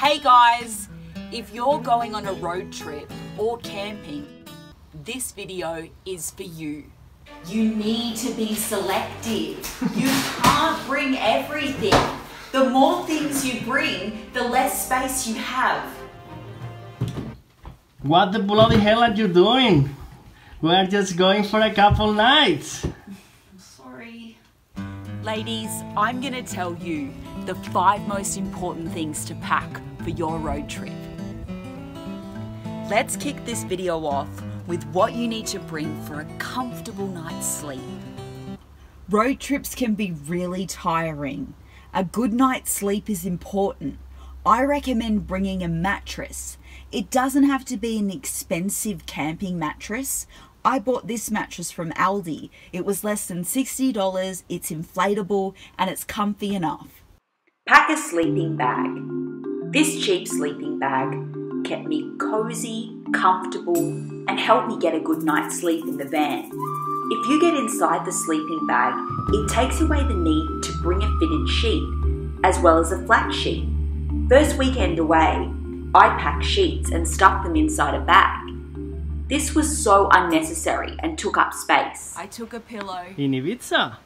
Hey guys, if you're going on a road trip or camping, this video is for you. You need to be selective. You can't bring everything. The more things you bring, the less space you have. What the bloody hell are you doing? We're just going for a couple nights. Sorry. Ladies, I'm gonna tell you the 5 most important things to pack for your road trip. Let's kick this video off with what you need to bring for a comfortable night's sleep. Road trips can be really tiring. A good night's sleep is important. I recommend bringing a mattress. It doesn't have to be an expensive camping mattress. I bought this mattress from Aldi. It was less than $60, it's inflatable, and it's comfy enough. Pack a sleeping bag. This cheap sleeping bag kept me cozy, comfortable, and helped me get a good night's sleep in the van. If you get inside the sleeping bag, it takes away the need to bring a fitted sheet, as well as a flat sheet. First weekend away, I packed sheets and stuffed them inside a bag. This was so unnecessary and took up space. I took a pillow. In Ibiza?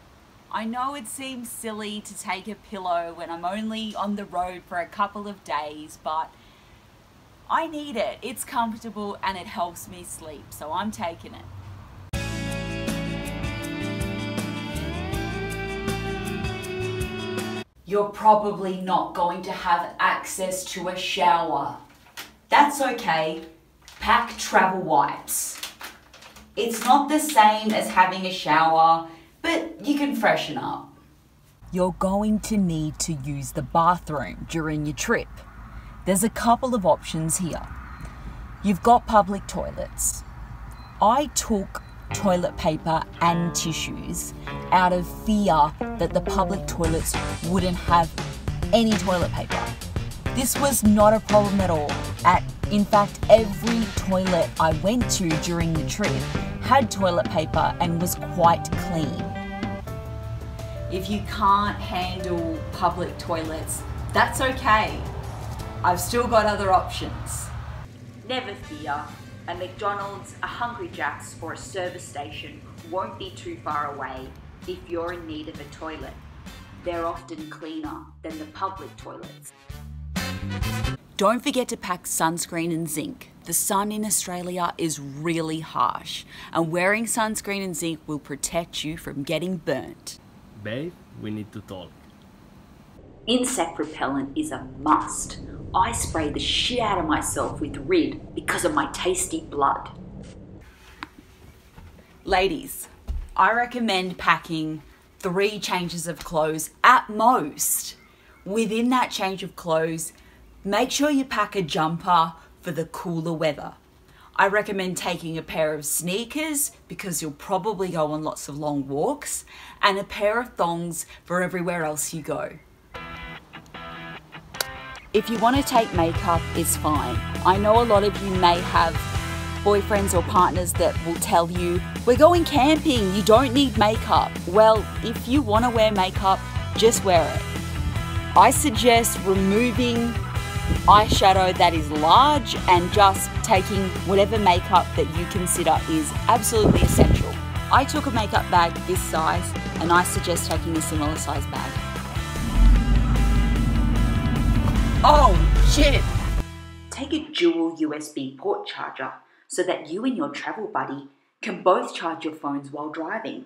I know it seems silly to take a pillow when I'm only on the road for a couple of days, but I need it. It's comfortable and it helps me sleep, so I'm taking it. You're probably not going to have access to a shower. That's okay. Pack travel wipes. It's not the same as having a shower, but you can freshen up. You're going to need to use the bathroom during your trip. There's a couple of options here. You've got public toilets. I took toilet paper and tissues out of fear that the public toilets wouldn't have any toilet paper. This was not a problem at all. In fact, every toilet I went to during the trip had toilet paper and was quite clean. If you can't handle public toilets, that's okay. I've still got other options. Never fear. A McDonald's, a Hungry Jack's or a service station won't be too far away if you're in need of a toilet. They're often cleaner than the public toilets. Don't forget to pack sunscreen and zinc. The sun in Australia is really harsh, and wearing sunscreen and zinc will protect you from getting burnt. Babe, we need to talk. Insect repellent is a must. I spray the shit out of myself with Rid because of my tasty blood. Ladies, I recommend packing 3 changes of clothes at most. Within that change of clothes, make sure you pack a jumper for the cooler weather. I recommend taking a pair of sneakers because you'll probably go on lots of long walks, and a pair of thongs for everywhere else you go. If you want to take makeup, it's fine. I know a lot of you may have boyfriends or partners that will tell you, we're going camping, you don't need makeup. Well, if you want to wear makeup, just wear it. I suggest removing eyeshadow that is large and just taking whatever makeup that you consider is absolutely essential. I took a makeup bag this size, and I suggest taking a similar size bag. Oh, shit! Take a dual USB port charger so that you and your travel buddy can both charge your phones while driving.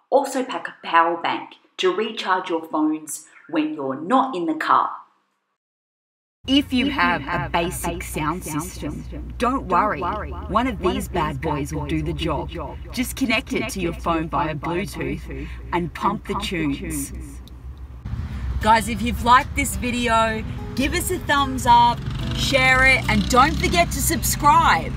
Also pack a power bank to recharge your phones when you're not in the car. If you have a basic sound system, don't worry. One of these bad boys will do the job. Just connect it to your phone via Bluetooth and pump the tunes. Guys, if you've liked this video, give us a thumbs up, share it, and don't forget to subscribe.